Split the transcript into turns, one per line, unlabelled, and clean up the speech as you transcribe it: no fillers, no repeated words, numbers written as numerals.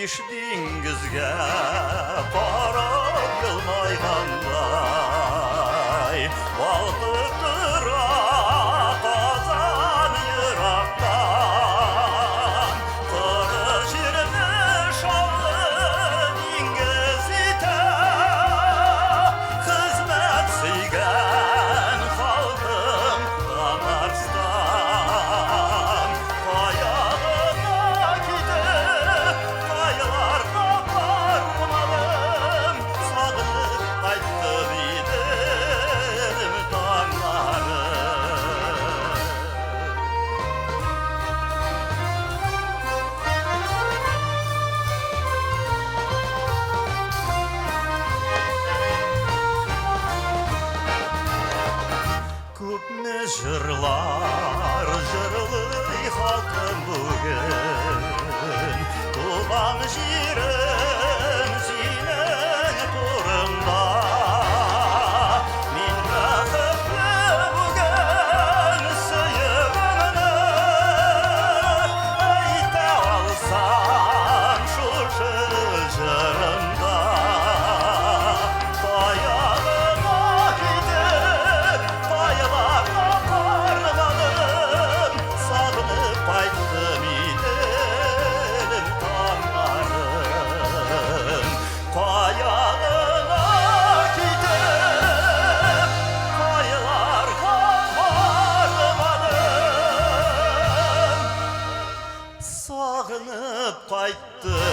Иш диңгезгә барып елмайгандай балкып тора Казан ерактан Кыры җирне шаулы диңгез итә Хезмәт сөйгән халкым Татарстан Каягына китеп каяларга бармадым Сагынып кайттым идем таңнары Күпме җырлар җырлый халкым бүген Туган җирем синең турыңда Мин бәхетле бүген сөегемне Әйтә алсам шушы җырымда Каягына китеп каяларга бармадым Сагынып кайттым идем таңнарын Каягына китеп каяларга бармадым Сагынып кайттым